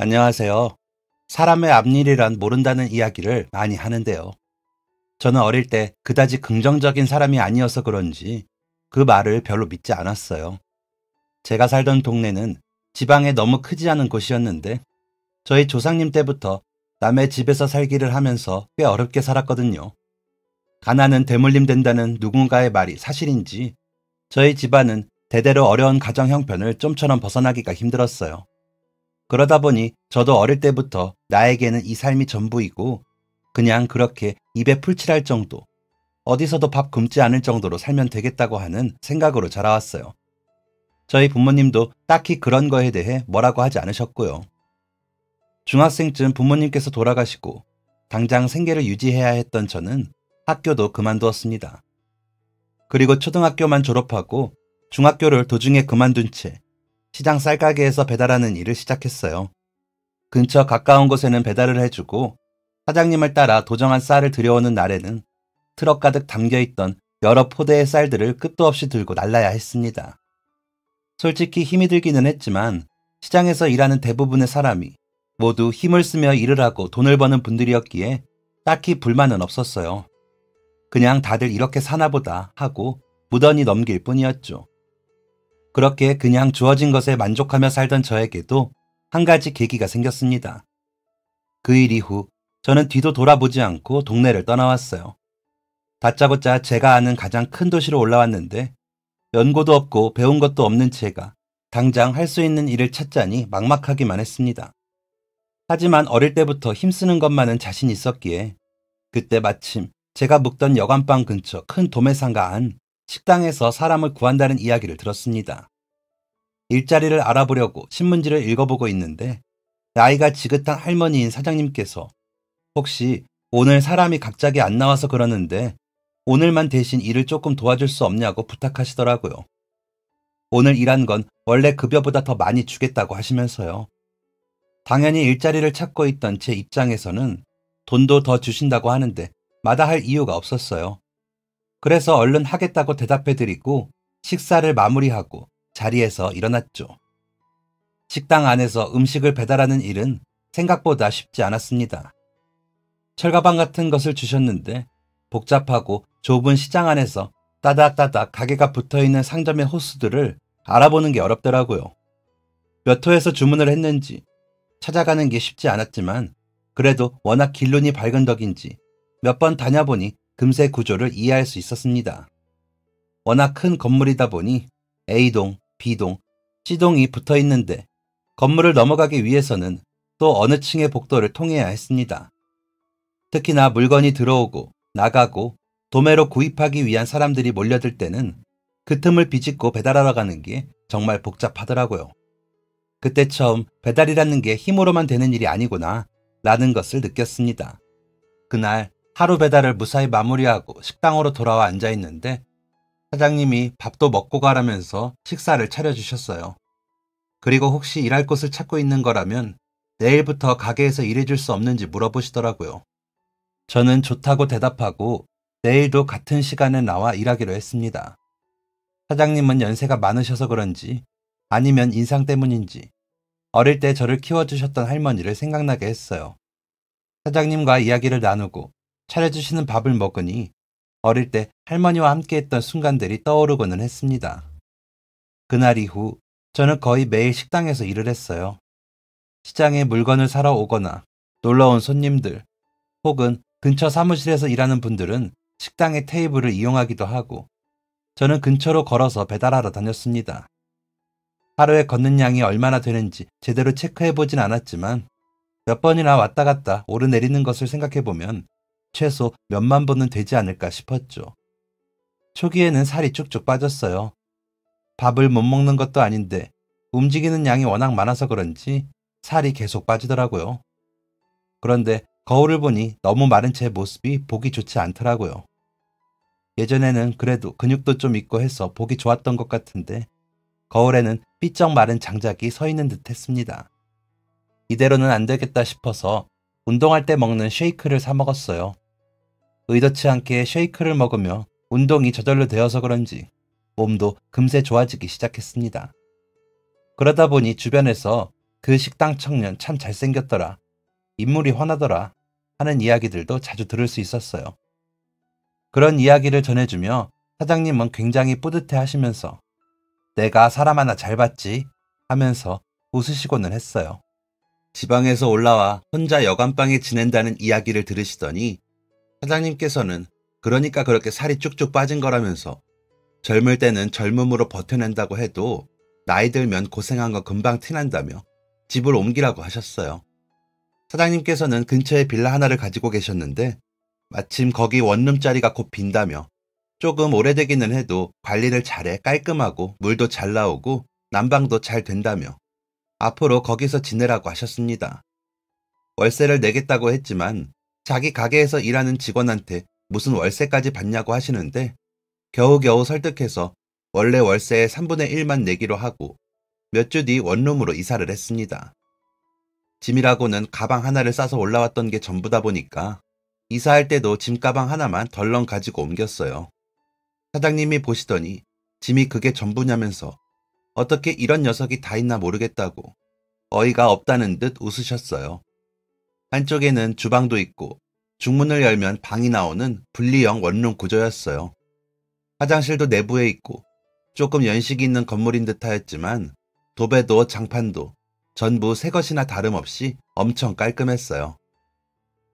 안녕하세요. 사람의 앞일이란 모른다는 이야기를 많이 하는데요. 저는 어릴 때 그다지 긍정적인 사람이 아니어서 그런지 그 말을 별로 믿지 않았어요. 제가 살던 동네는 지방에 너무 크지 않은 곳이었는데 저희 조상님 때부터 남의 집에서 살기를 하면서 꽤 어렵게 살았거든요. 가난은 대물림 된다는 누군가의 말이 사실인지 저희 집안은 대대로 어려운 가정 형편을 좀처럼 벗어나기가 힘들었어요. 그러다 보니 저도 어릴 때부터 나에게는 이 삶이 전부이고 그냥 그렇게 입에 풀칠할 정도, 어디서도 밥 굶지 않을 정도로 살면 되겠다고 하는 생각으로 자라왔어요. 저희 부모님도 딱히 그런 거에 대해 뭐라고 하지 않으셨고요. 중학생쯤 부모님께서 돌아가시고 당장 생계를 유지해야 했던 저는 학교도 그만두었습니다. 그리고 초등학교만 졸업하고 중학교를 도중에 그만둔 채 시장 쌀가게에서 배달하는 일을 시작했어요. 근처 가까운 곳에는 배달을 해주고 사장님을 따라 도정한 쌀을 들여오는 날에는 트럭 가득 담겨있던 여러 포대의 쌀들을 끝도 없이 들고 날라야 했습니다. 솔직히 힘이 들기는 했지만 시장에서 일하는 대부분의 사람이 모두 힘을 쓰며 일을 하고 돈을 버는 분들이었기에 딱히 불만은 없었어요. 그냥 다들 이렇게 사나보다 하고 무던히 넘길 뿐이었죠. 그렇게 그냥 주어진 것에 만족하며 살던 저에게도 한 가지 계기가 생겼습니다. 그 일 이후 저는 뒤도 돌아보지 않고 동네를 떠나왔어요. 다짜고짜 제가 아는 가장 큰 도시로 올라왔는데 연고도 없고 배운 것도 없는 제가 당장 할 수 있는 일을 찾자니 막막하기만 했습니다. 하지만 어릴 때부터 힘쓰는 것만은 자신 있었기에 그때 마침 제가 묵던 여관방 근처 큰 도매상가 안 식당에서 사람을 구한다는 이야기를 들었습니다. 일자리를 알아보려고 신문지를 읽어보고 있는데 나이가 지긋한 할머니인 사장님께서 혹시 오늘 사람이 갑자기 안 나와서 그러는데 오늘만 대신 일을 조금 도와줄 수 없냐고 부탁하시더라고요. 오늘 일한 건 원래 급여보다 더 많이 주겠다고 하시면서요. 당연히 일자리를 찾고 있던 제 입장에서는 돈도 더 주신다고 하는데 마다할 이유가 없었어요. 그래서 얼른 하겠다고 대답해드리고 식사를 마무리하고 자리에서 일어났죠. 식당 안에서 음식을 배달하는 일은 생각보다 쉽지 않았습니다. 철가방 같은 것을 주셨는데 복잡하고 좁은 시장 안에서 따닥따닥 가게가 붙어있는 상점의 호수들을 알아보는 게 어렵더라고요. 몇 호에서 주문을 했는지 찾아가는 게 쉽지 않았지만 그래도 워낙 길눈이 밝은 덕인지 몇 번 다녀보니 금세 구조를 이해할 수 있었습니다. 워낙 큰 건물이다 보니 A동, B동, C동이 붙어 있는데 건물을 넘어가기 위해서는 또 어느 층의 복도를 통해야 했습니다. 특히나 물건이 들어오고 나가고 도매로 구입하기 위한 사람들이 몰려들 때는 그 틈을 비집고 배달하러 가는 게 정말 복잡하더라고요. 그때 처음 배달이라는 게 힘으로만 되는 일이 아니구나 라는 것을 느꼈습니다. 그날 하루 배달을 무사히 마무리하고 식당으로 돌아와 앉아있는데 사장님이 밥도 먹고 가라면서 식사를 차려주셨어요. 그리고 혹시 일할 곳을 찾고 있는 거라면 내일부터 가게에서 일해줄 수 없는지 물어보시더라고요. 저는 좋다고 대답하고 내일도 같은 시간에 나와 일하기로 했습니다. 사장님은 연세가 많으셔서 그런지 아니면 인상 때문인지 어릴 때 저를 키워주셨던 할머니를 생각나게 했어요. 사장님과 이야기를 나누고 차려주시는 밥을 먹으니 어릴 때 할머니와 함께했던 순간들이 떠오르고는 했습니다. 그날 이후 저는 거의 매일 식당에서 일을 했어요. 시장에 물건을 사러 오거나 놀러온 손님들 혹은 근처 사무실에서 일하는 분들은 식당의 테이블을 이용하기도 하고 저는 근처로 걸어서 배달하러 다녔습니다. 하루에 걷는 양이 얼마나 되는지 제대로 체크해보진 않았지만 몇 번이나 왔다 갔다 오르내리는 것을 생각해보면 최소 몇만 번은 되지 않을까 싶었죠. 초기에는 살이 쭉쭉 빠졌어요. 밥을 못 먹는 것도 아닌데 움직이는 양이 워낙 많아서 그런지 살이 계속 빠지더라고요. 그런데 거울을 보니 너무 마른 제 모습이 보기 좋지 않더라고요. 예전에는 그래도 근육도 좀 있고 해서 보기 좋았던 것 같은데 거울에는 삐쩍 마른 장작이 서 있는 듯 했습니다. 이대로는 안 되겠다 싶어서 운동할 때 먹는 쉐이크를 사 먹었어요. 의도치 않게 쉐이크를 먹으며 운동이 저절로 되어서 그런지 몸도 금세 좋아지기 시작했습니다. 그러다 보니 주변에서 그 식당 청년 참 잘생겼더라. 인물이 훤하더라. 하는 이야기들도 자주 들을 수 있었어요. 그런 이야기를 전해주며 사장님은 굉장히 뿌듯해 하시면서 내가 사람 하나 잘 봤지 하면서 웃으시고는 했어요. 지방에서 올라와 혼자 여관방에 지낸다는 이야기를 들으시더니 사장님께서는 그러니까 그렇게 살이 쭉쭉 빠진 거라면서 젊을 때는 젊음으로 버텨낸다고 해도 나이 들면 고생한 거 금방 티난다며 집을 옮기라고 하셨어요. 사장님께서는 근처에 빌라 하나를 가지고 계셨는데 마침 거기 원룸짜리가 곧 빈다며 조금 오래되기는 해도 관리를 잘해 깔끔하고 물도 잘 나오고 난방도 잘 된다며 앞으로 거기서 지내라고 하셨습니다. 월세를 내겠다고 했지만 자기 가게에서 일하는 직원한테 무슨 월세까지 받냐고 하시는데 겨우겨우 설득해서 원래 월세의 3분의 1만 내기로 하고 몇 주 뒤 원룸으로 이사를 했습니다. 짐이라고는 가방 하나를 싸서 올라왔던 게 전부다 보니까 이사할 때도 짐가방 하나만 덜렁 가지고 옮겼어요. 사장님이 보시더니 짐이 그게 전부냐면서 어떻게 이런 녀석이 다 있나 모르겠다고 어이가 없다는 듯 웃으셨어요. 한쪽에는 주방도 있고 중문을 열면 방이 나오는 분리형 원룸 구조였어요. 화장실도 내부에 있고 조금 연식이 있는 건물인 듯하였지만 도배도 장판도 전부 새 것이나 다름없이 엄청 깔끔했어요.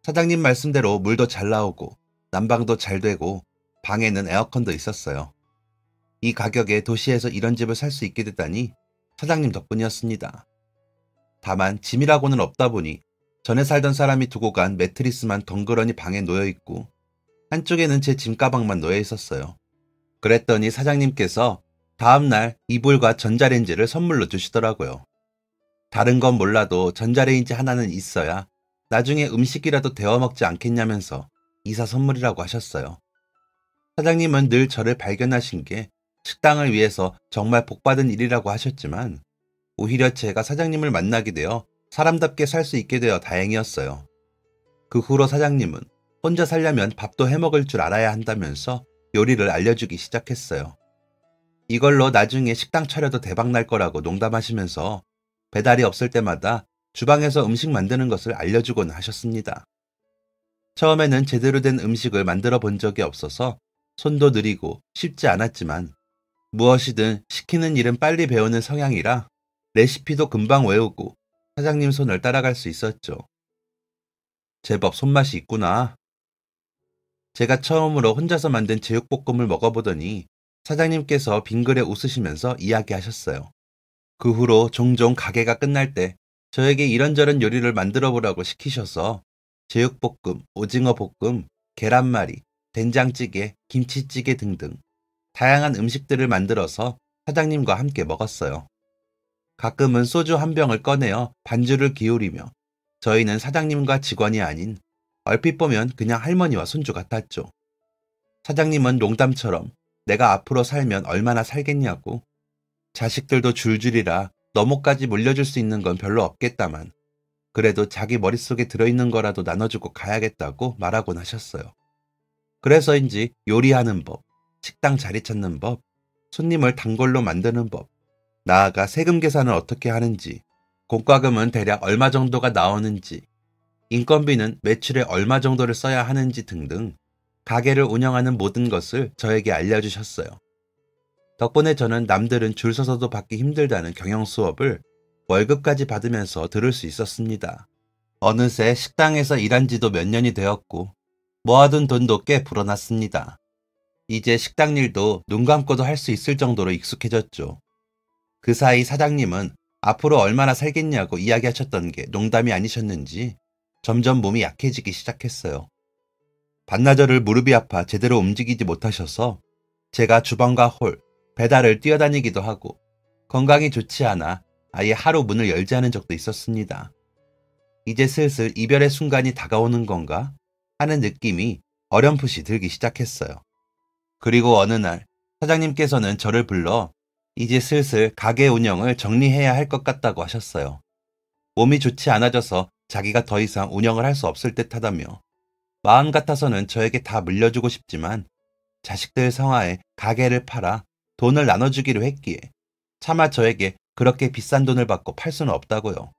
사장님 말씀대로 물도 잘 나오고 난방도 잘 되고 방에는 에어컨도 있었어요. 이 가격에 도시에서 이런 집을 살 수 있게 됐다니 사장님 덕분이었습니다. 다만 짐이라고는 없다 보니 전에 살던 사람이 두고 간 매트리스만 덩그러니 방에 놓여있고 한쪽에는 제 짐가방만 놓여 있었어요. 그랬더니 사장님께서 다음날 이불과 전자레인지를 선물로 주시더라고요. 다른 건 몰라도 전자레인지 하나는 있어야 나중에 음식이라도 데워 먹지 않겠냐면서 이사 선물이라고 하셨어요. 사장님은 늘 저를 발견하신 게 식당을 위해서 정말 복받은 일이라고 하셨지만 오히려 제가 사장님을 만나게 되어 사람답게 살 수 있게 되어 다행이었어요. 그 후로 사장님은 혼자 살려면 밥도 해먹을 줄 알아야 한다면서 요리를 알려주기 시작했어요. 이걸로 나중에 식당 차려도 대박 날 거라고 농담하시면서 배달이 없을 때마다 주방에서 음식 만드는 것을 알려주곤 하셨습니다. 처음에는 제대로 된 음식을 만들어 본 적이 없어서 손도 느리고 쉽지 않았지만 무엇이든 시키는 일은 빨리 배우는 성향이라 레시피도 금방 외우고 사장님 손을 따라갈 수 있었죠. 제법 손맛이 있구나. 제가 처음으로 혼자서 만든 제육볶음을 먹어보더니 사장님께서 빙그레 웃으시면서 이야기하셨어요. 그 후로 종종 가게가 끝날 때 저에게 이런저런 요리를 만들어 보라고 시키셔서 제육볶음, 오징어 볶음, 계란말이, 된장찌개, 김치찌개 등등 다양한 음식들을 만들어서 사장님과 함께 먹었어요. 가끔은 소주 한 병을 꺼내어 반주를 기울이며 저희는 사장님과 직원이 아닌 얼핏 보면 그냥 할머니와 손주 같았죠. 사장님은 농담처럼 내가 앞으로 살면 얼마나 살겠냐고 자식들도 줄줄이라 너머까지 물려줄 수 있는 건 별로 없겠다만 그래도 자기 머릿속에 들어있는 거라도 나눠주고 가야겠다고 말하곤 하셨어요. 그래서인지 요리하는 법, 식당 자리 찾는 법, 손님을 단골로 만드는 법, 나아가 세금 계산을 어떻게 하는지, 공과금은 대략 얼마 정도가 나오는지, 인건비는 매출에 얼마 정도를 써야 하는지 등등 가게를 운영하는 모든 것을 저에게 알려주셨어요. 덕분에 저는 남들은 줄 서서도 받기 힘들다는 경영 수업을 월급까지 받으면서 들을 수 있었습니다. 어느새 식당에서 일한 지도 몇 년이 되었고 모아둔 돈도 꽤 불어났습니다. 이제 식당 일도 눈 감고도 할 수 있을 정도로 익숙해졌죠. 그 사이 사장님은 앞으로 얼마나 살겠냐고 이야기하셨던 게 농담이 아니셨는지 점점 몸이 약해지기 시작했어요. 반나절을 무릎이 아파 제대로 움직이지 못하셔서 제가 주방과 홀, 배달을 뛰어다니기도 하고 건강이 좋지 않아 아예 하루 문을 열지 않은 적도 있었습니다. 이제 슬슬 이별의 순간이 다가오는 건가 하는 느낌이 어렴풋이 들기 시작했어요. 그리고 어느 날 사장님께서는 저를 불러 이제 슬슬 가게 운영을 정리해야 할 것 같다고 하셨어요. 몸이 좋지 않아져서 자기가 더 이상 운영을 할 수 없을 듯 하다며 마음 같아서는 저에게 다 물려주고 싶지만 자식들 성화에 가게를 팔아 돈을 나눠주기로 했기에 차마 저에게 그렇게 비싼 돈을 받고 팔 수는 없다고요.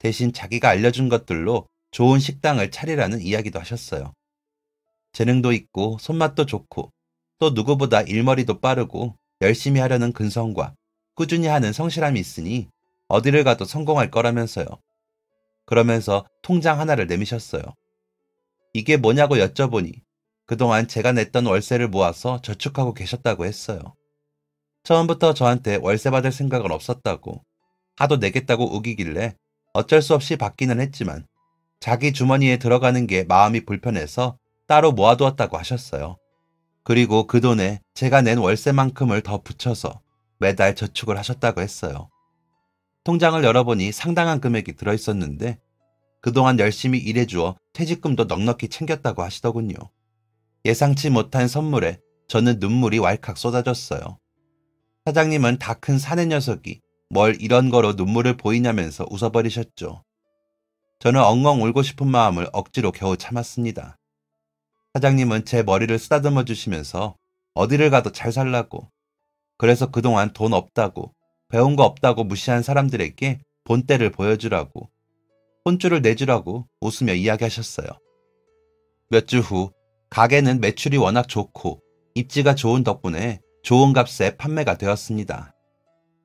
대신 자기가 알려준 것들로 좋은 식당을 차리라는 이야기도 하셨어요. 재능도 있고 손맛도 좋고 또 누구보다 일머리도 빠르고 열심히 하려는 근성과 꾸준히 하는 성실함이 있으니 어디를 가도 성공할 거라면서요. 그러면서 통장 하나를 내미셨어요. 이게 뭐냐고 여쭤보니 그동안 제가 냈던 월세를 모아서 저축하고 계셨다고 했어요. 처음부터 저한테 월세 받을 생각은 없었다고 하도 내겠다고 우기길래 어쩔 수 없이 받기는 했지만 자기 주머니에 들어가는 게 마음이 불편해서 따로 모아두었다고 하셨어요. 그리고 그 돈에 제가 낸 월세만큼을 더 붙여서 매달 저축을 하셨다고 했어요. 통장을 열어보니 상당한 금액이 들어있었는데 그동안 열심히 일해주어 퇴직금도 넉넉히 챙겼다고 하시더군요. 예상치 못한 선물에 저는 눈물이 왈칵 쏟아졌어요. 사장님은 다 큰 사내 녀석이 뭘 이런 거로 눈물을 보이냐면서 웃어버리셨죠. 저는 엉엉 울고 싶은 마음을 억지로 겨우 참았습니다. 사장님은 제 머리를 쓰다듬어 주시면서 어디를 가도 잘 살라고, 그래서 그동안 돈 없다고, 배운 거 없다고 무시한 사람들에게 본때를 보여주라고, 혼쭐을 내주라고 웃으며 이야기하셨어요. 몇 주 후 가게는 매출이 워낙 좋고 입지가 좋은 덕분에 좋은 값에 판매가 되었습니다.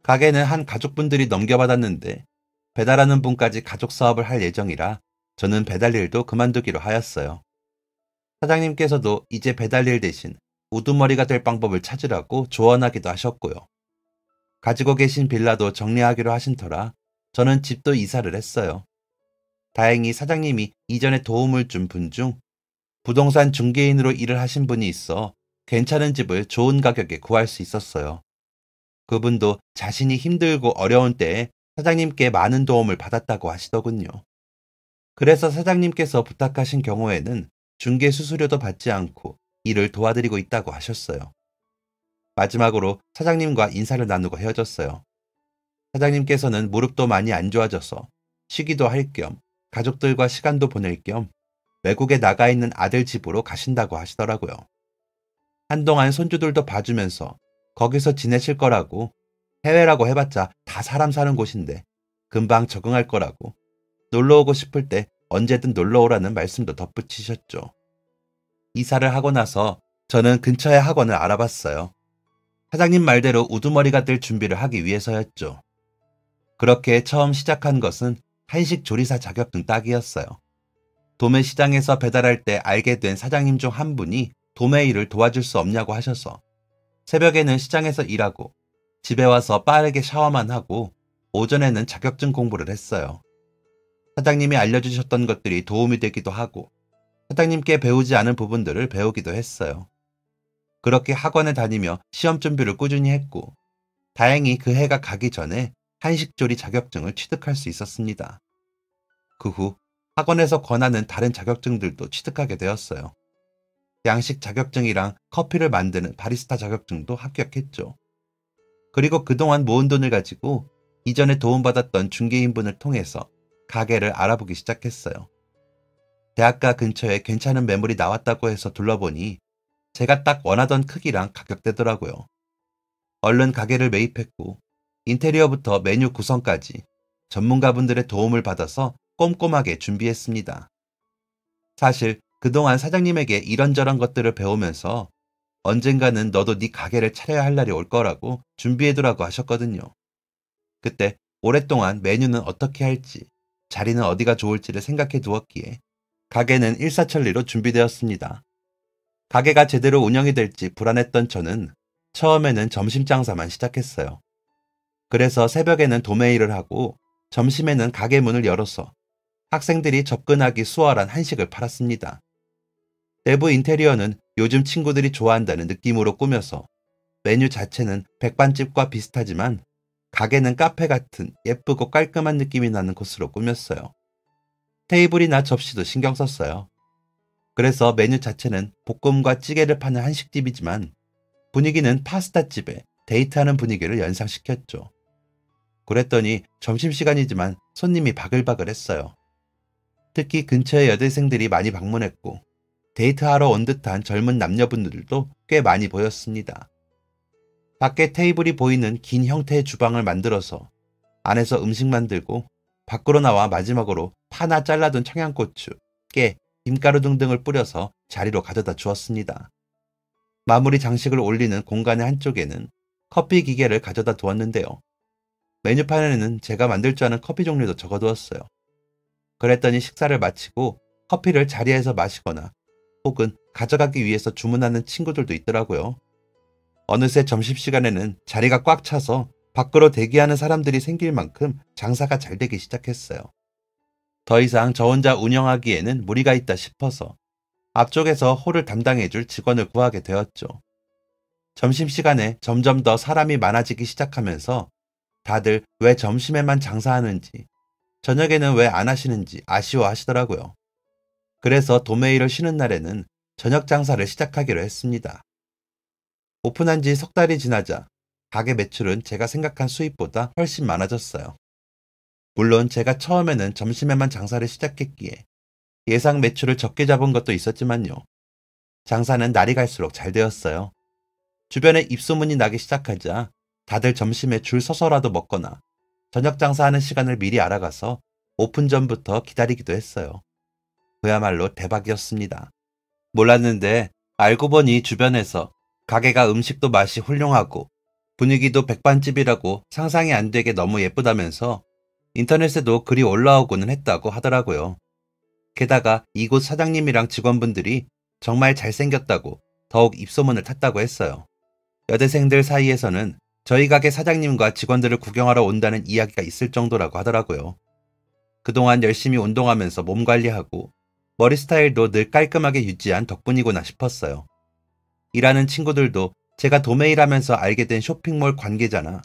가게는 한 가족분들이 넘겨받았는데 배달하는 분까지 가족 사업을 할 예정이라 저는 배달 일도 그만두기로 하였어요. 사장님께서도 이제 배달 일 대신 우두머리가 될 방법을 찾으라고 조언하기도 하셨고요. 가지고 계신 빌라도 정리하기로 하신 터라 저는 집도 이사를 했어요. 다행히 사장님이 이전에 도움을 준 분 중 부동산 중개인으로 일을 하신 분이 있어 괜찮은 집을 좋은 가격에 구할 수 있었어요. 그분도 자신이 힘들고 어려운 때에 사장님께 많은 도움을 받았다고 하시더군요. 그래서 사장님께서 부탁하신 경우에는 중개 수수료도 받지 않고 일을 도와드리고 있다고 하셨어요. 마지막으로 사장님과 인사를 나누고 헤어졌어요. 사장님께서는 무릎도 많이 안 좋아져서 쉬기도 할 겸 가족들과 시간도 보낼 겸 외국에 나가 있는 아들 집으로 가신다고 하시더라고요. 한동안 손주들도 봐주면서 거기서 지내실 거라고, 해외라고 해봤자 다 사람 사는 곳인데 금방 적응할 거라고, 놀러 오고 싶을 때 언제든 놀러 오라는 말씀도 덧붙이셨죠. 이사를 하고 나서 저는 근처에 학원을 알아봤어요. 사장님 말대로 우두머리가 될 준비를 하기 위해서였죠. 그렇게 처음 시작한 것은 한식 조리사 자격증 따기였어요. 도매 시장에서 배달할 때 알게 된 사장님 중 한 분이 도매 일을 도와줄 수 없냐고 하셔서 새벽에는 시장에서 일하고 집에 와서 빠르게 샤워만 하고 오전에는 자격증 공부를 했어요. 사장님이 알려주셨던 것들이 도움이 되기도 하고 사장님께 배우지 않은 부분들을 배우기도 했어요. 그렇게 학원에 다니며 시험 준비를 꾸준히 했고 다행히 그 해가 가기 전에 한식조리 자격증을 취득할 수 있었습니다. 그 후 학원에서 권하는 다른 자격증들도 취득하게 되었어요. 양식 자격증이랑 커피를 만드는 바리스타 자격증도 합격했죠. 그리고 그동안 모은 돈을 가지고 이전에 도움받았던 중개인분을 통해서 가게를 알아보기 시작했어요. 대학가 근처에 괜찮은 매물이 나왔다고 해서 둘러보니 제가 딱 원하던 크기랑 가격대더라고요. 얼른 가게를 매입했고 인테리어부터 메뉴 구성까지 전문가분들의 도움을 받아서 꼼꼼하게 준비했습니다. 사실 그동안 사장님에게 이런저런 것들을 배우면서 언젠가는 너도 네 가게를 차려야 할 날이 올 거라고 준비해두라고 하셨거든요. 그때 오랫동안 메뉴는 어떻게 할지, 자리는 어디가 좋을지를 생각해 두었기에 가게는 일사천리로 준비되었습니다. 가게가 제대로 운영이 될지 불안했던 저는 처음에는 점심 장사만 시작했어요. 그래서 새벽에는 도매 일을 하고 점심에는 가게 문을 열어서 학생들이 접근하기 수월한 한식을 팔았습니다. 내부 인테리어는 요즘 친구들이 좋아한다는 느낌으로 꾸며서 메뉴 자체는 백반집과 비슷하지만 가게는 카페 같은 예쁘고 깔끔한 느낌이 나는 곳으로 꾸몄어요. 테이블이나 접시도 신경 썼어요. 그래서 메뉴 자체는 볶음과 찌개를 파는 한식집이지만 분위기는 파스타집에 데이트하는 분위기를 연상시켰죠. 그랬더니 점심시간이지만 손님이 바글바글했어요. 특히 근처에 여대생들이 많이 방문했고 데이트하러 온 듯한 젊은 남녀분들도 꽤 많이 보였습니다. 밖에 테이블이 보이는 긴 형태의 주방을 만들어서 안에서 음식 만들고 밖으로 나와 마지막으로 파나 잘라둔 청양고추, 깨, 김가루 등등을 뿌려서 자리로 가져다 주었습니다. 마무리 장식을 올리는 공간의 한쪽에는 커피 기계를 가져다 두었는데요. 메뉴판에는 제가 만들 줄 아는 커피 종류도 적어두었어요. 그랬더니 식사를 마치고 커피를 자리에서 마시거나 혹은 가져가기 위해서 주문하는 친구들도 있더라고요. 어느새 점심시간에는 자리가 꽉 차서 밖으로 대기하는 사람들이 생길 만큼 장사가 잘 되기 시작했어요. 더 이상 저 혼자 운영하기에는 무리가 있다 싶어서 앞쪽에서 홀을 담당해줄 직원을 구하게 되었죠. 점심시간에 점점 더 사람이 많아지기 시작하면서 다들 왜 점심에만 장사하는지, 저녁에는 왜 안 하시는지 아쉬워하시더라고요. 그래서 도매일을 쉬는 날에는 저녁 장사를 시작하기로 했습니다. 오픈한 지 석 달이 지나자 가게 매출은 제가 생각한 수입보다 훨씬 많아졌어요. 물론 제가 처음에는 점심에만 장사를 시작했기에 예상 매출을 적게 잡은 것도 있었지만요. 장사는 날이 갈수록 잘 되었어요. 주변에 입소문이 나기 시작하자 다들 점심에 줄 서서라도 먹거나 저녁 장사하는 시간을 미리 알아가서 오픈 전부터 기다리기도 했어요. 그야말로 대박이었습니다. 몰랐는데 알고 보니 주변에서 가게가 음식도 맛이 훌륭하고 분위기도 백반집이라고 상상이 안 되게 너무 예쁘다면서 인터넷에도 글이 올라오고는 했다고 하더라고요. 게다가 이곳 사장님이랑 직원분들이 정말 잘생겼다고 더욱 입소문을 탔다고 했어요. 여대생들 사이에서는 저희 가게 사장님과 직원들을 구경하러 온다는 이야기가 있을 정도라고 하더라고요. 그동안 열심히 운동하면서 몸 관리하고 머리 스타일도 늘 깔끔하게 유지한 덕분이구나 싶었어요. 일하는 친구들도 제가 도매일하면서 알게 된 쇼핑몰 관계자나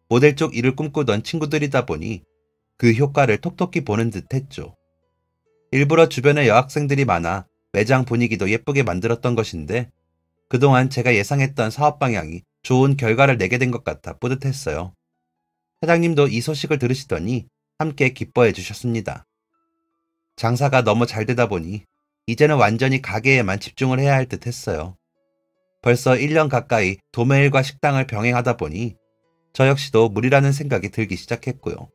모델 쪽 일을 꿈꾸던 친구들이다 보니 그 효과를 톡톡히 보는 듯 했죠. 일부러 주변에 여학생들이 많아 매장 분위기도 예쁘게 만들었던 것인데 그동안 제가 예상했던 사업 방향이 좋은 결과를 내게 된 것 같아 뿌듯했어요. 사장님도 이 소식을 들으시더니 함께 기뻐해 주셨습니다. 장사가 너무 잘 되다 보니 이제는 완전히 가게에만 집중을 해야 할 듯 했어요. 벌써 1년 가까이 도매일과 식당을 병행하다 보니 저 역시도 무리라는 생각이 들기 시작했고요.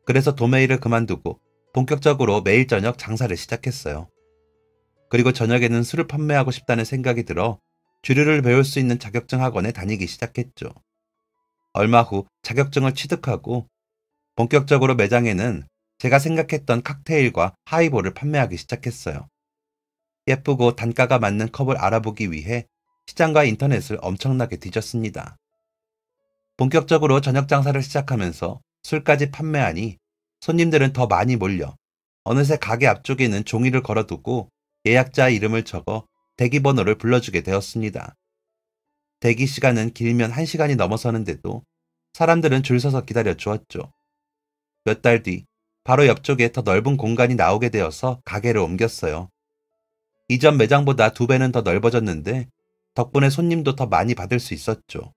그래서 도매일을 그만두고 본격적으로 매일 저녁 장사를 시작했어요. 그리고 저녁에는 술을 판매하고 싶다는 생각이 들어 주류를 배울 수 있는 자격증 학원에 다니기 시작했죠. 얼마 후 자격증을 취득하고 본격적으로 매장에는 제가 생각했던 칵테일과 하이볼을 판매하기 시작했어요. 예쁘고 단가가 맞는 컵을 알아보기 위해 시장과 인터넷을 엄청나게 뒤졌습니다. 본격적으로 저녁 장사를 시작하면서 술까지 판매하니 손님들은 더 많이 몰려 어느새 가게 앞쪽에는 종이를 걸어두고 예약자 이름을 적어 대기번호를 불러주게 되었습니다. 대기 시간은 길면 1시간이 넘어서는데도 사람들은 줄 서서 기다려 주었죠. 몇 달 뒤 바로 옆쪽에 더 넓은 공간이 나오게 되어서 가게를 옮겼어요. 이전 매장보다 2배는 더 넓어졌는데 덕분에 손님도 더 많이 받을 수 있었죠.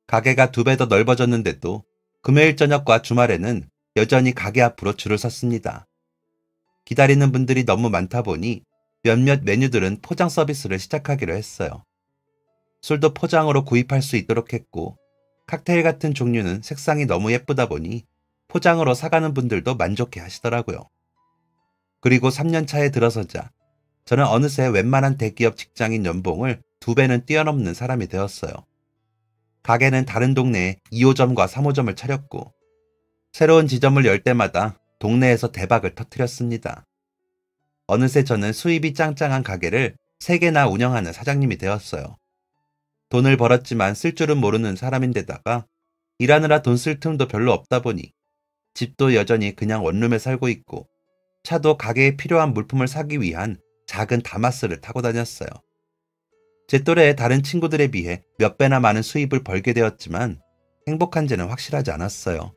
가게가 2배 더 넓어졌는데도 금요일 저녁과 주말에는 여전히 가게 앞으로 줄을 섰습니다. 기다리는 분들이 너무 많다 보니 몇몇 메뉴들은 포장 서비스를 시작하기로 했어요. 술도 포장으로 구입할 수 있도록 했고 칵테일 같은 종류는 색상이 너무 예쁘다 보니 포장으로 사가는 분들도 만족해 하시더라고요. 그리고 3년 차에 들어서자 저는 어느새 웬만한 대기업 직장인 연봉을 2배는 뛰어넘는 사람이 되었어요. 가게는 다른 동네에 2호점과 3호점을 차렸고 새로운 지점을 열 때마다 동네에서 대박을 터뜨렸습니다. 어느새 저는 수입이 짱짱한 가게를 3개나 운영하는 사장님이 되었어요. 돈을 벌었지만 쓸 줄은 모르는 사람인데다가 일하느라 돈 쓸 틈도 별로 없다 보니 집도 여전히 그냥 원룸에 살고 있고 차도 가게에 필요한 물품을 사기 위한 작은 다마스를 타고 다녔어요. 제 또래의 다른 친구들에 비해 몇 배나 많은 수입을 벌게 되었지만 행복한지는 확실하지 않았어요.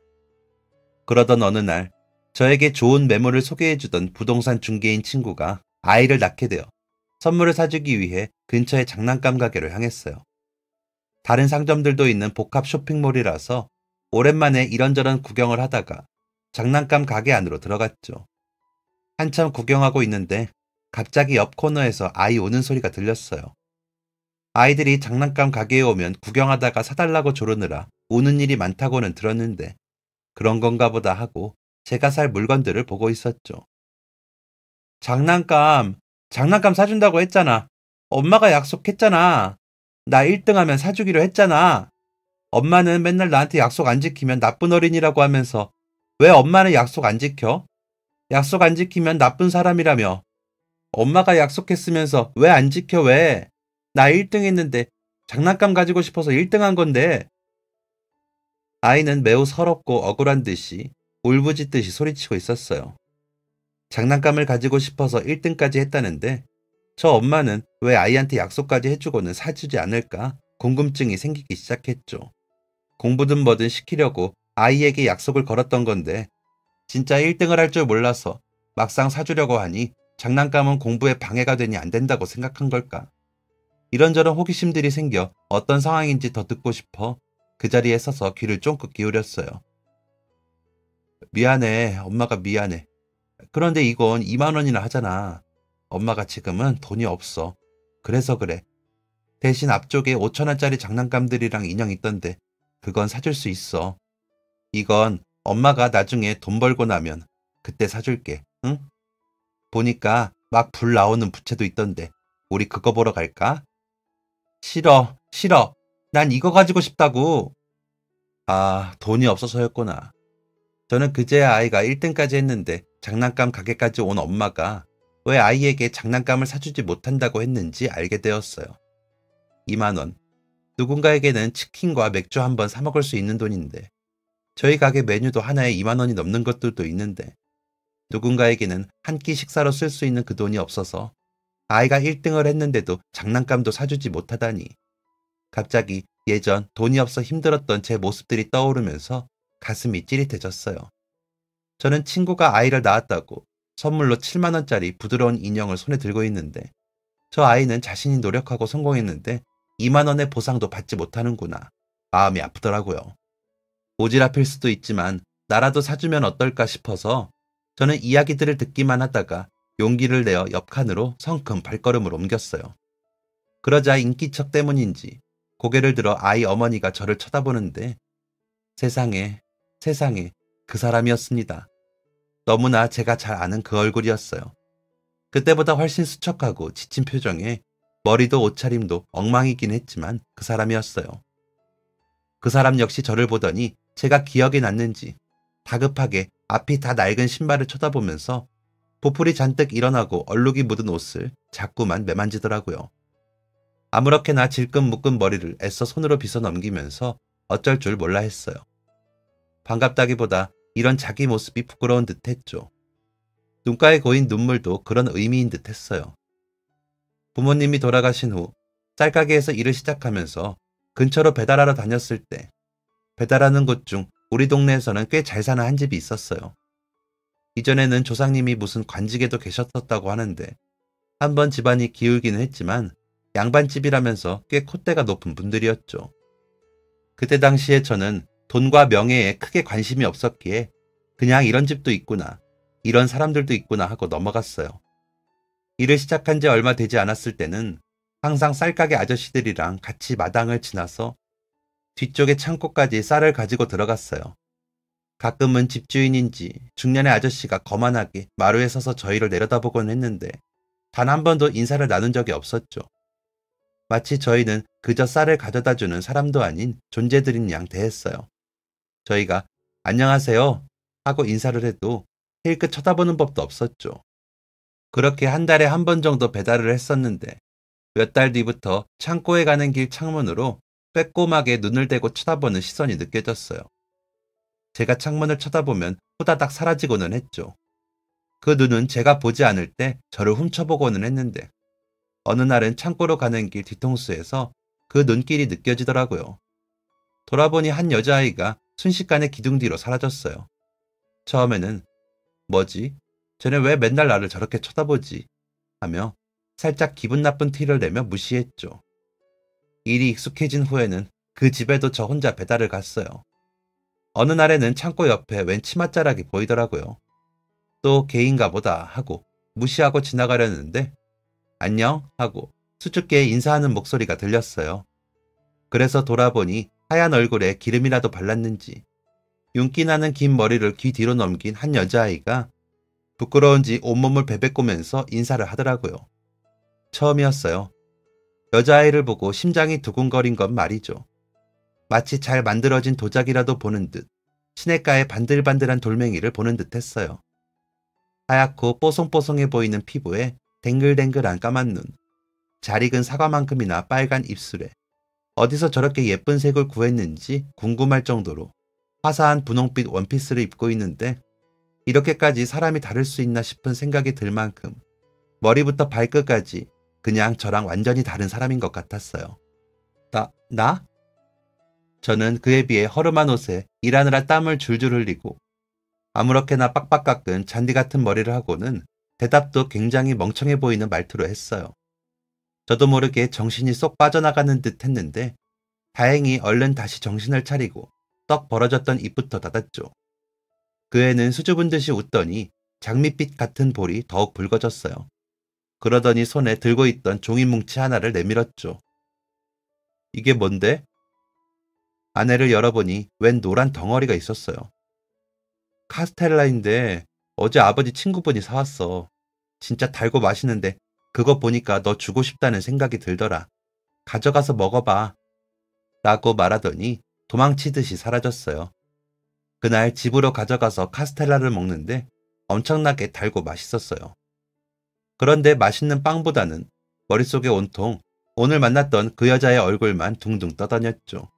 그러던 어느 날 저에게 좋은 매물을 소개해주던 부동산 중개인 친구가 아이를 낳게 되어 선물을 사주기 위해 근처의 장난감 가게로 향했어요. 다른 상점들도 있는 복합 쇼핑몰이라서 오랜만에 이런저런 구경을 하다가 장난감 가게 안으로 들어갔죠. 한참 구경하고 있는데 갑자기 옆 코너에서 아이 우는 소리가 들렸어요. 아이들이 장난감 가게에 오면 구경하다가 사달라고 조르느라 우는 일이 많다고는 들었는데 그런 건가 보다 하고 제가 살 물건들을 보고 있었죠. 장난감 사준다고 했잖아. 엄마가 약속했잖아. 나 1등 하면 사주기로 했잖아. 엄마는 맨날 나한테 약속 안 지키면 나쁜 어린이라고 하면서 왜 엄마는 약속 안 지켜? 약속 안 지키면 나쁜 사람이라며. 엄마가 약속했으면서 왜 안 지켜 왜? 나 1등 했는데 장난감 가지고 싶어서 1등 한 건데. 아이는 매우 서럽고 억울한 듯이 울부짖듯이 소리치고 있었어요. 장난감을 가지고 싶어서 1등까지 했다는데 저 엄마는 왜 아이한테 약속까지 해주고는 사주지 않을까 궁금증이 생기기 시작했죠. 공부든 뭐든 시키려고 아이에게 약속을 걸었던 건데 진짜 1등을 할 줄 몰라서 막상 사주려고 하니 장난감은 공부에 방해가 되니 안 된다고 생각한 걸까. 이런저런 호기심들이 생겨 어떤 상황인지 더 듣고 싶어 그 자리에 서서 귀를 쫑긋 기울였어요. 미안해. 엄마가 미안해. 그런데 이건 2만 원이나 하잖아. 엄마가 지금은 돈이 없어. 그래서 그래. 대신 앞쪽에 5천 원짜리 장난감들이랑 인형 있던데 그건 사줄 수 있어. 이건 엄마가 나중에 돈 벌고 나면 그때 사줄게. 응? 보니까 막 불 나오는 부채도 있던데 우리 그거 보러 갈까? 싫어, 싫어. 난 이거 가지고 싶다고. 아, 돈이 없어서였구나. 저는 그제야 아이가 1등까지 했는데 장난감 가게까지 온 엄마가 왜 아이에게 장난감을 사주지 못한다고 했는지 알게 되었어요. 2만 원. 누군가에게는 치킨과 맥주 한 번 사 먹을 수 있는 돈인데 저희 가게 메뉴도 하나에 2만 원이 넘는 것들도 있는데 누군가에게는 한 끼 식사로 쓸 수 있는 그 돈이 없어서 아이가 1등을 했는데도 장난감도 사주지 못하다니. 갑자기 예전 돈이 없어 힘들었던 제 모습들이 떠오르면서 가슴이 찌릿해졌어요. 저는 친구가 아이를 낳았다고 선물로 7만 원짜리 부드러운 인형을 손에 들고 있는데 저 아이는 자신이 노력하고 성공했는데 2만 원의 보상도 받지 못하는구나. 마음이 아프더라고요. 오지랖일 수도 있지만 나라도 사주면 어떨까 싶어서 저는 이야기들을 듣기만 하다가 용기를 내어 옆 칸으로 성큼 발걸음을 옮겼어요. 그러자 인기척 때문인지 고개를 들어 아이 어머니가 저를 쳐다보는데 세상에, 세상에 그 사람이었습니다. 너무나 제가 잘 아는 그 얼굴이었어요. 그때보다 훨씬 수척하고 지친 표정에 머리도 옷차림도 엉망이긴 했지만 그 사람이었어요. 그 사람 역시 저를 보더니 제가 기억이 났는지 다급하게 앞이 다 낡은 신발을 쳐다보면서 보풀이 잔뜩 일어나고 얼룩이 묻은 옷을 자꾸만 매만지더라고요. 아무렇게나 질끈 묶은 머리를 애써 손으로 빗어 넘기면서 어쩔 줄 몰라 했어요. 반갑다기보다 이런 자기 모습이 부끄러운 듯 했죠. 눈가에 고인 눈물도 그런 의미인 듯 했어요. 부모님이 돌아가신 후 쌀가게에서 일을 시작하면서 근처로 배달하러 다녔을 때 배달하는 곳 중 우리 동네에서는 꽤 잘 사는 한 집이 있었어요. 이전에는 조상님이 무슨 관직에도 계셨었다고 하는데 한번 집안이 기울기는 했지만 양반집이라면서 꽤 콧대가 높은 분들이었죠. 그때 당시에 저는 돈과 명예에 크게 관심이 없었기에 그냥 이런 집도 있구나, 이런 사람들도 있구나 하고 넘어갔어요. 일을 시작한 지 얼마 되지 않았을 때는 항상 쌀가게 아저씨들이랑 같이 마당을 지나서 뒤쪽에 창고까지 쌀을 가지고 들어갔어요. 가끔은 집주인인지 중년의 아저씨가 거만하게 마루에 서서 저희를 내려다보곤 했는데 단 한 번도 인사를 나눈 적이 없었죠. 마치 저희는 그저 쌀을 가져다주는 사람도 아닌 존재들인 양 대했어요. 저희가 안녕하세요 하고 인사를 해도 힐끗 쳐다보는 법도 없었죠. 그렇게 한 달에 한 번 정도 배달을 했었는데 몇 달 뒤부터 창고에 가는 길 창문으로 빼꼼하게 눈을 대고 쳐다보는 시선이 느껴졌어요. 제가 창문을 쳐다보면 후다닥 사라지고는 했죠. 그 눈은 제가 보지 않을 때 저를 훔쳐보고는 했는데 어느 날은 창고로 가는 길 뒤통수에서 그 눈길이 느껴지더라고요. 돌아보니 한 여자아이가 순식간에 기둥 뒤로 사라졌어요. 처음에는 뭐지? 쟤네 왜 맨날 나를 저렇게 쳐다보지? 하며 살짝 기분 나쁜 티를 내며 무시했죠. 일이 익숙해진 후에는 그 집에도 저 혼자 배달을 갔어요. 어느 날에는 창고 옆에 웬 치맛자락이 보이더라고요. 또 개인가 보다 하고 무시하고 지나가려는데 안녕 하고 수줍게 인사하는 목소리가 들렸어요. 그래서 돌아보니 하얀 얼굴에 기름이라도 발랐는지 윤기 나는 긴 머리를 귀 뒤로 넘긴 한 여자아이가 부끄러운지 온몸을 베베꼬면서 인사를 하더라고요. 처음이었어요. 여자아이를 보고 심장이 두근거린 건 말이죠. 마치 잘 만들어진 도자기라도 보는 듯 시냇가의 반들반들한 돌멩이를 보는 듯 했어요. 하얗고 뽀송뽀송해 보이는 피부에 댕글댕글한 까만 눈, 잘 익은 사과만큼이나 빨간 입술에 어디서 저렇게 예쁜 색을 구했는지 궁금할 정도로 화사한 분홍빛 원피스를 입고 있는데 이렇게까지 사람이 다를 수 있나 싶은 생각이 들 만큼 머리부터 발끝까지 그냥 저랑 완전히 다른 사람인 것 같았어요. 나? 저는 그에 비해 허름한 옷에 일하느라 땀을 줄줄 흘리고 아무렇게나 빡빡 깎은 잔디 같은 머리를 하고는 대답도 굉장히 멍청해 보이는 말투로 했어요. 저도 모르게 정신이 쏙 빠져나가는 듯 했는데 다행히 얼른 다시 정신을 차리고 떡 벌어졌던 입부터 닫았죠. 그 애는 수줍은 듯이 웃더니 장밋빛 같은 볼이 더욱 붉어졌어요. 그러더니 손에 들고 있던 종이 뭉치 하나를 내밀었죠. 이게 뭔데? 안에를 열어보니 웬 노란 덩어리가 있었어요. 카스텔라인데 어제 아버지 친구분이 사왔어. 진짜 달고 맛있는데 그거 보니까 너 주고 싶다는 생각이 들더라. 가져가서 먹어봐. 라고 말하더니 도망치듯이 사라졌어요. 그날 집으로 가져가서 카스텔라를 먹는데 엄청나게 달고 맛있었어요. 그런데 맛있는 빵보다는 머릿속에 온통 오늘 만났던 그 여자의 얼굴만 둥둥 떠다녔죠.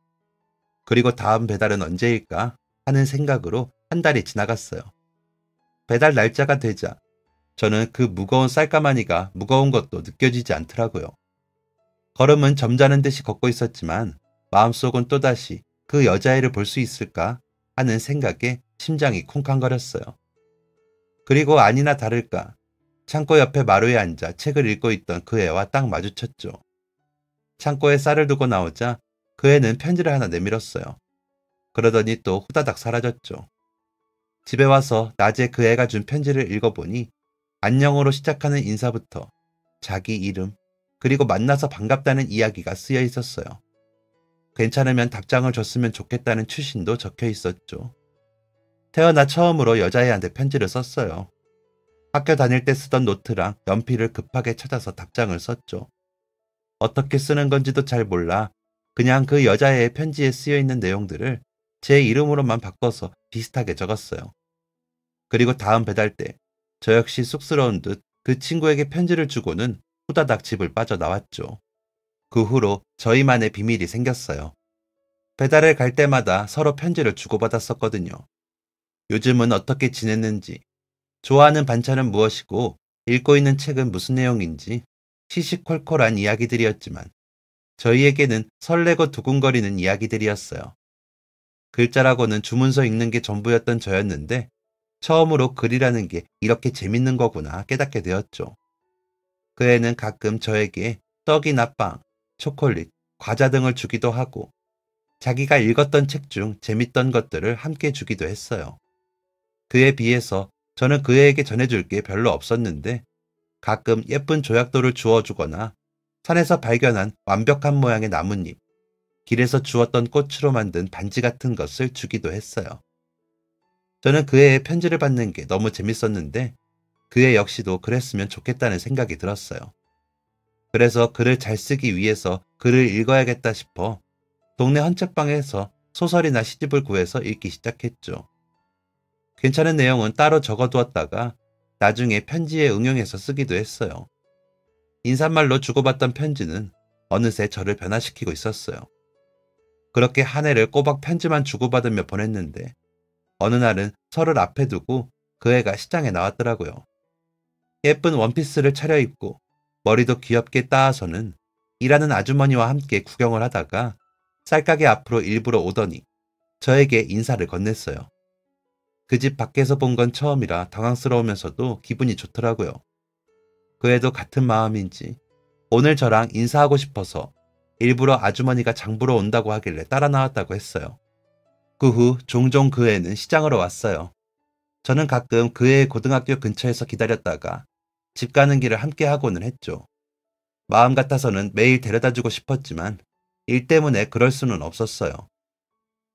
그리고 다음 배달은 언제일까 하는 생각으로 한 달이 지나갔어요. 배달 날짜가 되자 저는 그 무거운 쌀가마니가 무거운 것도 느껴지지 않더라고요. 걸음은 점잖은 듯이 걷고 있었지만 마음속은 또다시 그 여자애를 볼 수 있을까 하는 생각에 심장이 쿵쾅거렸어요. 그리고 아니나 다를까 창고 옆에 마루에 앉아 책을 읽고 있던 그 애와 딱 마주쳤죠. 창고에 쌀을 두고 나오자 그 애는 편지를 하나 내밀었어요. 그러더니 또 후다닥 사라졌죠. 집에 와서 낮에 그 애가 준 편지를 읽어보니 안녕으로 시작하는 인사부터 자기 이름 그리고 만나서 반갑다는 이야기가 쓰여 있었어요. 괜찮으면 답장을 줬으면 좋겠다는 추신도 적혀 있었죠. 태어나 처음으로 여자애한테 편지를 썼어요. 학교 다닐 때 쓰던 노트랑 연필을 급하게 찾아서 답장을 썼죠. 어떻게 쓰는 건지도 잘 몰라 그냥 그 여자애의 편지에 쓰여 있는 내용들을 제 이름으로만 바꿔서 비슷하게 적었어요. 그리고 다음 배달 때 저 역시 쑥스러운 듯 그 친구에게 편지를 주고는 후다닥 집을 빠져나왔죠. 그 후로 저희만의 비밀이 생겼어요. 배달을 갈 때마다 서로 편지를 주고받았었거든요. 요즘은 어떻게 지냈는지, 좋아하는 반찬은 무엇이고 읽고 있는 책은 무슨 내용인지 시시콜콜한 이야기들이었지만 저희에게는 설레고 두근거리는 이야기들이었어요. 글자라고는 주문서 읽는 게 전부였던 저였는데 처음으로 글이라는 게 이렇게 재밌는 거구나 깨닫게 되었죠. 그 애는 가끔 저에게 떡이나 빵, 초콜릿, 과자 등을 주기도 하고 자기가 읽었던 책 중 재밌던 것들을 함께 주기도 했어요. 그에 비해서 저는 그 애에게 전해줄 게 별로 없었는데 가끔 예쁜 조약돌을 주워주거나 산에서 발견한 완벽한 모양의 나뭇잎, 길에서 주웠던 꽃으로 만든 반지 같은 것을 주기도 했어요. 저는 그 애의 편지를 받는 게 너무 재밌었는데 그 애 역시도 그랬으면 좋겠다는 생각이 들었어요. 그래서 글을 잘 쓰기 위해서 글을 읽어야겠다 싶어 동네 헌책방에서 소설이나 시집을 구해서 읽기 시작했죠. 괜찮은 내용은 따로 적어두었다가 나중에 편지에 응용해서 쓰기도 했어요. 인사말로 주고받던 편지는 어느새 저를 변화시키고 있었어요. 그렇게 한 해를 꼬박 편지만 주고받으며 보냈는데 어느 날은 설을 앞에 두고 그 애가 시장에 나왔더라고요. 예쁜 원피스를 차려입고 머리도 귀엽게 따아서는 일하는 아주머니와 함께 구경을 하다가 쌀가게 앞으로 일부러 오더니 저에게 인사를 건넸어요. 그 집 밖에서 본 건 처음이라 당황스러우면서도 기분이 좋더라고요. 그 애도 같은 마음인지 오늘 저랑 인사하고 싶어서 일부러 아주머니가 장 보러 온다고 하길래 따라 나왔다고 했어요. 그 후 종종 그 애는 시장으로 왔어요. 저는 가끔 그 애의 고등학교 근처에서 기다렸다가 집 가는 길을 함께 하고는 했죠. 마음 같아서는 매일 데려다주고 싶었지만 일 때문에 그럴 수는 없었어요.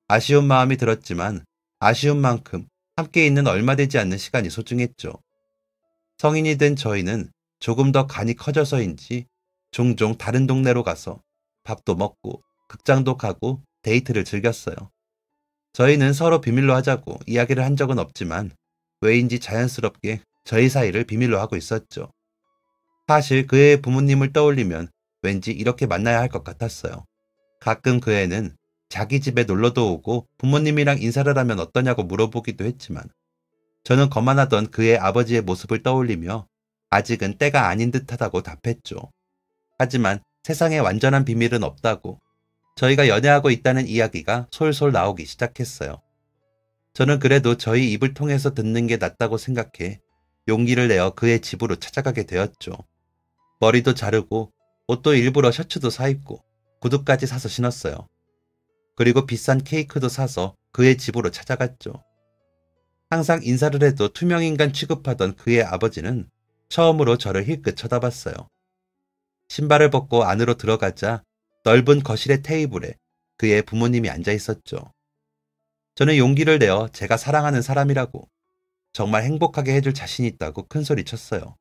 아쉬운 마음이 들었지만 아쉬운 만큼 함께 있는 얼마 되지 않는 시간이 소중했죠. 성인이 된 저희는 조금 더 간이 커져서인지 종종 다른 동네로 가서 밥도 먹고 극장도 가고 데이트를 즐겼어요. 저희는 서로 비밀로 하자고 이야기를 한 적은 없지만 왜인지 자연스럽게 저희 사이를 비밀로 하고 있었죠. 사실 그 애의 부모님을 떠올리면 왠지 이렇게 만나야 할 것 같았어요. 가끔 그 애는 자기 집에 놀러도 오고 부모님이랑 인사를 하면 어떠냐고 물어보기도 했지만 저는 거만하던 그의 아버지의 모습을 떠올리며 아직은 때가 아닌 듯하다고 답했죠. 하지만 세상에 완전한 비밀은 없다고 저희가 연애하고 있다는 이야기가 솔솔 나오기 시작했어요. 저는 그래도 저희 입을 통해서 듣는 게 낫다고 생각해 용기를 내어 그의 집으로 찾아가게 되었죠. 머리도 자르고 옷도 일부러 셔츠도 사입고 구두까지 사서 신었어요. 그리고 비싼 케이크도 사서 그의 집으로 찾아갔죠. 항상 인사를 해도 투명인간 취급하던 그의 아버지는 처음으로 저를 힐끗 쳐다봤어요. 신발을 벗고 안으로 들어가자 넓은 거실의 테이블에 그의 부모님이 앉아 있었죠. 저는 용기를 내어 제가 사랑하는 사람이라고 정말 행복하게 해줄 자신이 있다고 큰소리 쳤어요.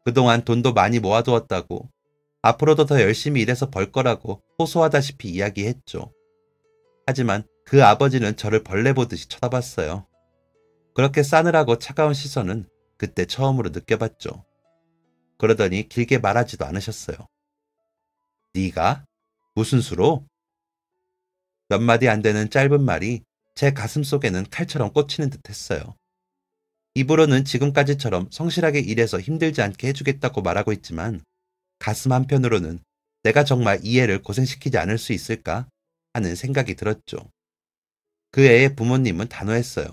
그동안 돈도 많이 모아두었다고 앞으로도 더 열심히 일해서 벌 거라고 호소하다시피 이야기했죠. 하지만 그 아버지는 저를 벌레 보듯이 쳐다봤어요. 그렇게 싸늘하고 차가운 시선은 그때 처음으로 느껴봤죠. 그러더니 길게 말하지도 않으셨어요. 네가? 무슨 수로? 몇 마디 안 되는 짧은 말이 제 가슴 속에는 칼처럼 꽂히는 듯 했어요. 입으로는 지금까지처럼 성실하게 일해서 힘들지 않게 해주겠다고 말하고 있지만 가슴 한편으로는 내가 정말 이 애를 고생시키지 않을 수 있을까 하는 생각이 들었죠. 그 애의 부모님은 단호했어요.